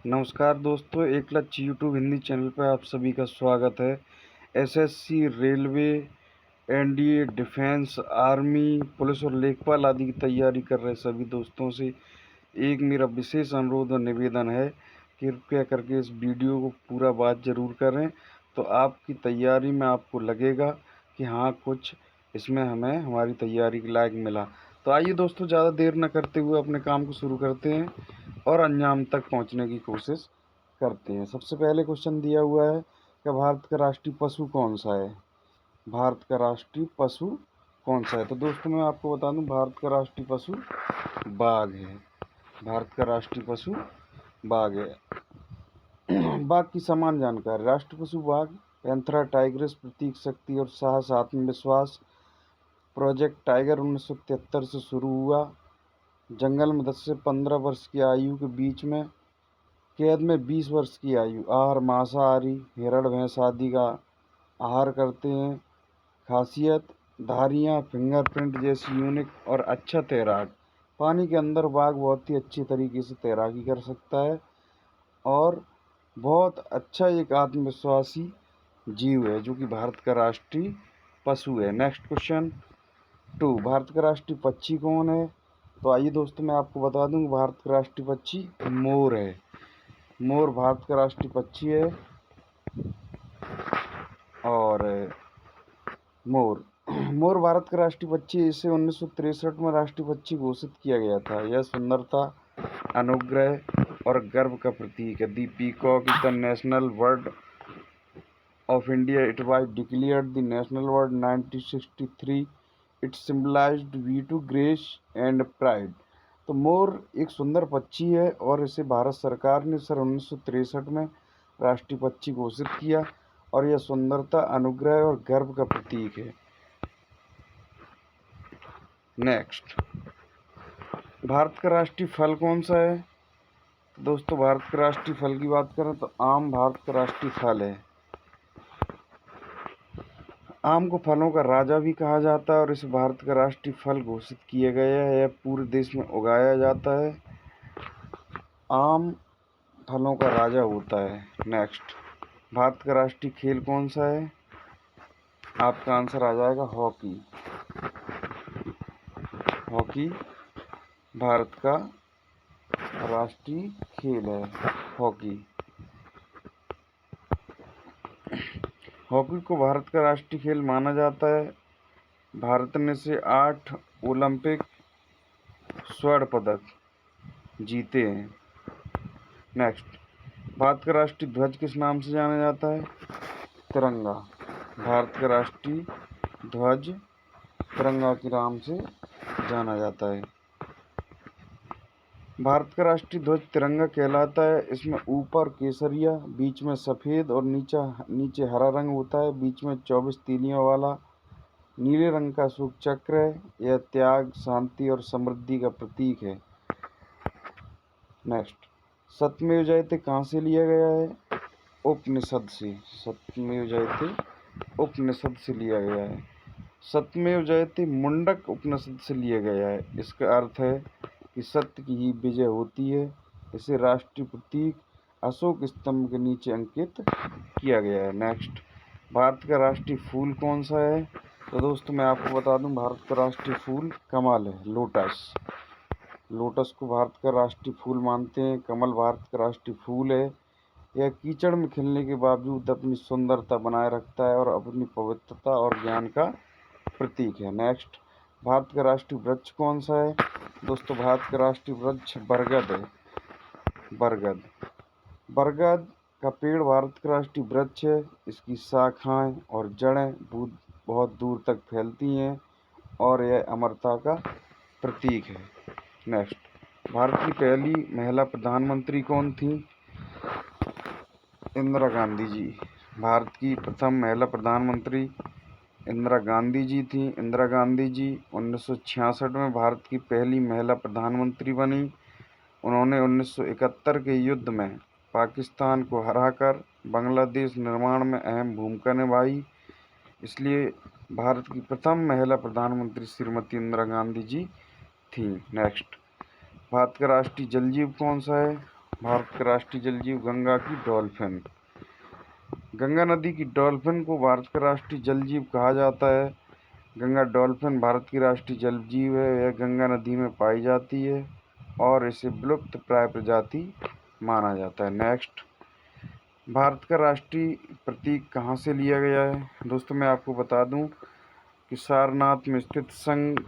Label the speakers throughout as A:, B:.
A: नमस्कार दोस्तों, एक लक्ष्य यूट्यूब हिंदी चैनल पर आप सभी का स्वागत है। SSC, railway, NDA, defence, army, police और लेखपाल आदि की तैयारी कर रहे सभी दोस्तों से एक मेरा विशेष अनुरोध और निवेदन है कि कृपया करके इस वीडियो को पूरा बात ज़रूर करें, तो आपकी तैयारी में आपको लगेगा कि हाँ, कुछ इसमें हमें हमारी तैयारी के लायक मिला। तो आइए दोस्तों, ज़्यादा देर न करते हुए अपने काम को शुरू करते हैं और अंजाम तक पहुंचने की कोशिश करते हैं। सबसे पहले क्वेश्चन दिया हुआ है कि भारत का राष्ट्रीय पशु कौन सा है। भारत का राष्ट्रीय पशु कौन सा है? तो दोस्तों मैं आपको बता दूं, भारत का राष्ट्रीय पशु बाघ है। भारत का राष्ट्रीय पशु बाघ है। बाघ की समान जानकारी। राष्ट्रीय पशु बाघ, पैंथरा टाइग्रिस प्रतीक शक्ति और साहस आत्मविश्वास। प्रोजेक्ट टाइगर 1973 से शुरू हुआ। जंगल में 10 से 15 वर्ष की आयु के बीच में, कैद में 20 वर्ष की आयु। आहार मांसाहारी, हिरण भैंस आदि का आहार करते हैं। खासियत, धारियाँ, फिंगरप्रिंट जैसी यूनिक और अच्छा तैराक। पानी के अंदर बाघ बहुत ही अच्छी तरीके से तैराकी कर सकता है और बहुत अच्छा एक आत्मविश्वासी जीव है, जो कि भारत का राष्ट्रीय पशु है। नेक्स्ट क्वेश्चन 2, भारत का राष्ट्रीय पक्षी कौन है? तो आइए दोस्तों मैं आपको बता दूं, भारत का राष्ट्रीय पक्षी मोर है। मोर भारत का राष्ट्रीय पक्षी है। और मोर मोर भारत का राष्ट्रीय पक्षी है। इसे 1963 में राष्ट्रीय पक्षी घोषित किया गया था। यह सुंदरता, अनुग्रह और गर्व का प्रतीक है। The peacock is the national bird of India. It was declared the national bird 1963। It symbolized beauty, grace and pride. तो मोर एक सुंदर पक्षी है और इसे भारत सरकार ने सन 1963 में राष्ट्रीय पक्षी घोषित किया और यह सुंदरता, अनुग्रह और गर्व का प्रतीक है। नेक्स्ट, भारत का राष्ट्रीय फल कौन सा है? तो दोस्तों भारत के राष्ट्रीय फल की बात करें तो आम भारत का राष्ट्रीय फल है। आम को फलों का राजा भी कहा जाता है और इसे भारत का राष्ट्रीय फल घोषित किया गया है। यह पूरे देश में उगाया जाता है। आम फलों का राजा होता है। नेक्स्ट, भारत का राष्ट्रीय खेल कौन सा है? आपका आंसर आ जाएगा हॉकी। हॉकी भारत का राष्ट्रीय खेल है। हॉकी हॉकी को भारत का राष्ट्रीय खेल माना जाता है। भारत ने से 8 ओलंपिक स्वर्ण पदक जीते हैं। नेक्स्ट, भारत का राष्ट्रीय ध्वज किस नाम से जाना जाता है? तिरंगा। भारत का राष्ट्रीय ध्वज तिरंगा के नाम से जाना जाता है। भारत का राष्ट्रीय ध्वज तिरंगा कहलाता है। इसमें ऊपर केसरिया, बीच में सफ़ेद और नीचे हरा रंग होता है। बीच में 24 तीलियों वाला नीले रंग का अशोक चक्र है। यह त्याग, शांति और समृद्धि का प्रतीक है। नेक्स्ट, सत्यमेव जयते कहाँ से लिया गया है? उपनिषद से। सत्यमेव जयते उपनिषद से लिया गया है। सत्यमेव जयते मुंडक उपनिषद से लिया गया है। इसका अर्थ है कि सत्य की ही विजय होती है। इसे राष्ट्रीय प्रतीक अशोक स्तंभ के नीचे अंकित किया गया है। नेक्स्ट, भारत का राष्ट्रीय फूल कौन सा है? तो दोस्तों मैं आपको बता दूं, भारत का राष्ट्रीय फूल कमल है, लोटस। लोटस को भारत का राष्ट्रीय फूल मानते हैं। कमल भारत का राष्ट्रीय फूल है। यह कीचड़ में खिलने के बावजूद अपनी सुंदरता बनाए रखता है और अपनी पवित्रता और ज्ञान का प्रतीक है। नेक्स्ट, भारत का राष्ट्रीय वृक्ष कौन सा है? दोस्तों भारत का राष्ट्रीय वृक्ष बरगद है। बरगद बरगद का पेड़ भारत का राष्ट्रीय वृक्ष है। इसकी शाखाएं और जड़ें बहुत दूर तक फैलती हैं और यह अमरता का प्रतीक है। नेक्स्ट, भारत की पहली महिला प्रधानमंत्री कौन थी? इंदिरा गांधी जी। भारत की प्रथम महिला प्रधानमंत्री इंदिरा गांधी जी थी। इंदिरा गांधी जी 1966 में भारत की पहली महिला प्रधानमंत्री बनी। उन्होंने 1971 के युद्ध में पाकिस्तान को हराकर बांग्लादेश निर्माण में अहम भूमिका निभाई। इसलिए भारत की प्रथम महिला प्रधानमंत्री श्रीमती इंदिरा गांधी जी थी। नेक्स्ट, भारत का राष्ट्रीय जल जीव कौन सा है? भारत का राष्ट्रीय जल जीव गंगा की डॉल्फिन। गंगा नदी की डॉल्फिन को भारत का राष्ट्रीय जल जीव कहा जाता है। गंगा डॉल्फिन भारत की राष्ट्रीय जल जीव है। यह गंगा नदी में पाई जाती है और इसे विलुप्त प्राय प्रजाति माना जाता है। नेक्स्ट, भारत का राष्ट्रीय प्रतीक कहाँ से लिया गया है? दोस्तों मैं आपको बता दूं कि सारनाथ में स्थित संग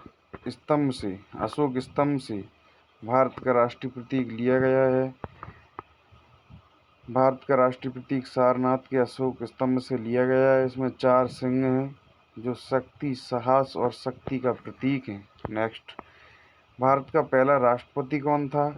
A: स्तंभ से, अशोक स्तंभ से भारत का राष्ट्रीय प्रतीक लिया गया है। भारत का राष्ट्रीय प्रतीक सारनाथ के अशोक स्तंभ से लिया गया है। इसमें 4 सिंह हैं जो शक्ति, साहस और शक्ति का प्रतीक हैं। नेक्स्ट, भारत का पहला राष्ट्रपति कौन था?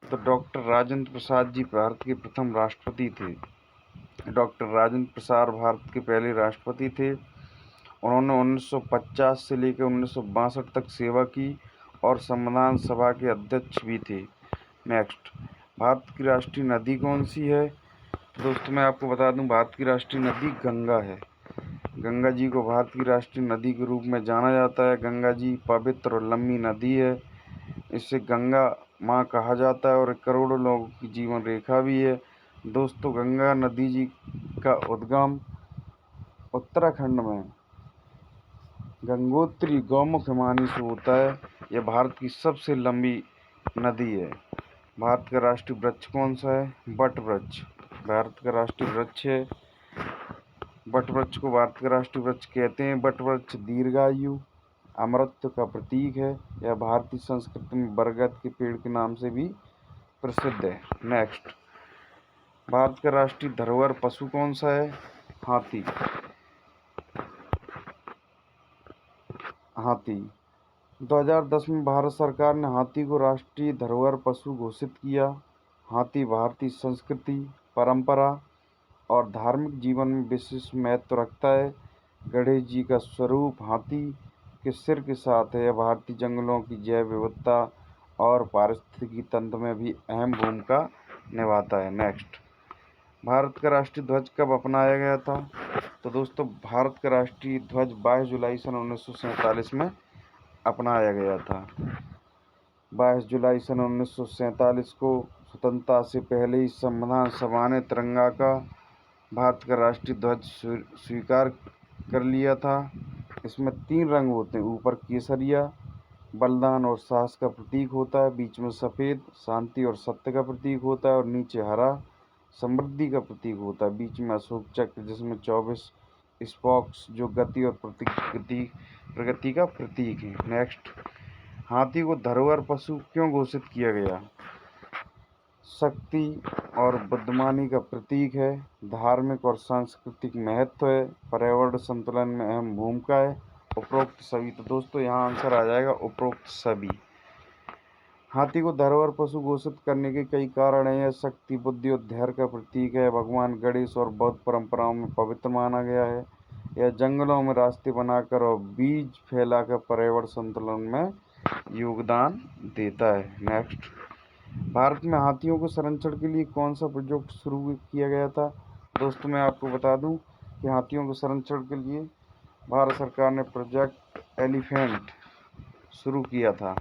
A: तो डॉक्टर राजेंद्र प्रसाद जी भारत के प्रथम राष्ट्रपति थे। डॉक्टर राजेंद्र प्रसाद भारत के पहले राष्ट्रपति थे। उन्होंने 1950 से लेकर 1962 तक सेवा की और संविधान सभा के अध्यक्ष भी थे। नेक्स्ट, भारत की राष्ट्रीय नदी कौन सी है? तो दोस्तों मैं आपको बता दूं, भारत की राष्ट्रीय नदी गंगा है। गंगा जी को भारत की राष्ट्रीय नदी के रूप में जाना जाता है। गंगा जी पवित्र और लंबी नदी है। इसे गंगा माँ कहा जाता है और करोड़ों लोगों की जीवन रेखा भी है। दोस्तों गंगा नदी जी का उद्गम उत्तराखंड में गंगोत्री गौमुख हिमानी से होता है। यह भारत की सबसे लंबी नदी है। भारत का राष्ट्रीय वृक्ष कौन सा है? वट वृक्ष भारत का राष्ट्रीय वृक्ष है। वट वृक्ष को भारत का राष्ट्रीय वृक्ष कहते हैं। वट वृक्ष दीर्घायु, अमरत्व का प्रतीक है। यह भारतीय संस्कृति में बरगद के पेड़ के नाम से भी प्रसिद्ध है। नेक्स्ट, भारत का राष्ट्रीय धरोहर पशु कौन सा है? हाथी। हाथी 2010 में भारत सरकार ने हाथी को राष्ट्रीय धरोहर पशु घोषित किया। हाथी भारतीय संस्कृति, परंपरा और धार्मिक जीवन में विशेष महत्व रखता है। गणेश जी का स्वरूप हाथी के सिर के साथ है। यह भारतीय जंगलों की जैव विविधता और पारिस्थितिकी तंत्र में भी अहम भूमिका निभाता है। नेक्स्ट, भारत का राष्ट्रीय ध्वज कब अपनाया गया था? तो दोस्तों भारत का राष्ट्रीय ध्वज 22 जुलाई सन 1947 में अपनाया गया था। 22 जुलाई सन 1947 को स्वतंत्रता से पहले ही संविधान सभा ने तिरंगा का भारत का राष्ट्रीय ध्वज स्वीकार कर लिया था। इसमें 3 रंग होते हैं। ऊपर केसरिया बलिदान और साहस का प्रतीक होता है, बीच में सफ़ेद शांति और सत्य का प्रतीक होता है और नीचे हरा समृद्धि का प्रतीक होता है। बीच में अशोक चक्र जिसमें 24 स्पोक्स जो गति और प्रगति का प्रतीक है। नेक्स्ट, हाथी को धरोहर पशु क्यों घोषित किया गया? शक्ति और बुद्धिमानी का प्रतीक है, धार्मिक और सांस्कृतिक महत्व है, पर्यावरण संतुलन में अहम भूमिका है, उपरोक्त सभी। तो दोस्तों यहाँ आंसर आ जाएगा उपरोक्त सभी। हाथी को धरोहर पशु घोषित करने के कई कारण हैं। यह शक्ति, बुद्धि और धैर्य का प्रतीक है। भगवान गणेश और बौद्ध परंपराओं में पवित्र माना गया है। यह जंगलों में रास्ते बनाकर और बीज फैलाकर पर्यावरण संतुलन में योगदान देता है। नेक्स्ट, भारत में हाथियों के संरक्षण के लिए कौन सा प्रोजेक्ट शुरू किया गया था? दोस्तों मैं आपको बता दूं कि हाथियों के संरक्षण के लिए भारत सरकार ने प्रोजेक्ट एलिफेंट शुरू किया था।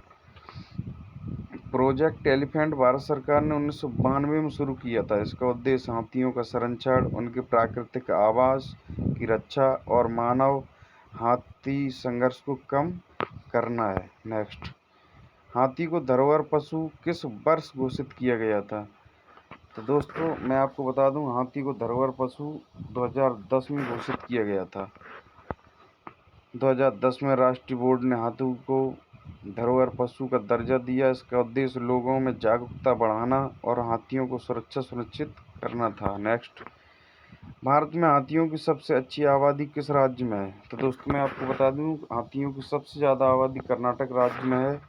A: प्रोजेक्ट एलिफेंट भारत सरकार ने 1992 में शुरू किया था। इसका उद्देश्य हाथियों का संरक्षण, उनके प्राकृतिक आवास की रक्षा और मानव हाथी संघर्ष को कम करना है। नेक्स्ट, हाथी को धरोहर पशु किस वर्ष घोषित किया गया था? तो दोस्तों मैं आपको बता दूं, हाथी को धरोहर पशु 2010 में घोषित किया गया था। 2010 में राष्ट्रीय बोर्ड ने हाथी को धरोहर पशु का दर्जा दिया। इसका उद्देश्य लोगों में जागरूकता बढ़ाना और हाथियों को सुरक्षा सुनिश्चित करना था। नेक्स्ट, भारत में हाथियों की सबसे अच्छी आबादी किस राज्य में है? तो दोस्तों मैं आपको बता दूं, हाथियों की सबसे ज़्यादा आबादी कर्नाटक राज्य में है।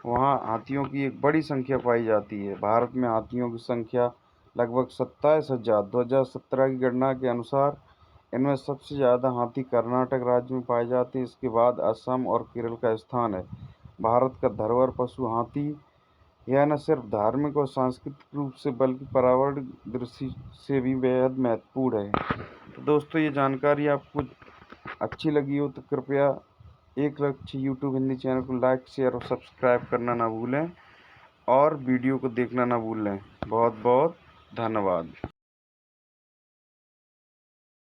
A: वहाँ हाथियों की एक बड़ी संख्या पाई जाती है। भारत में हाथियों की संख्या लगभग 27,000 2017 की गणना के अनुसार। इनमें सबसे ज़्यादा हाथी कर्नाटक राज्य में पाए जाते हैं। इसके बाद असम और केरल का स्थान है। भारत का धरोहर पशु हाथी यह न सिर्फ धार्मिक और सांस्कृतिक रूप से बल्कि पर्यावरण दृष्टि से भी बेहद महत्वपूर्ण है। तो दोस्तों ये जानकारी आपको अच्छी लगी हो तो कृपया एक लक्ष्य यूट्यूब हिंदी चैनल को लाइक, शेयर और सब्सक्राइब करना ना भूलें। और वीडियो को देखना ना भूलें। बहुत बहुत धन्यवाद।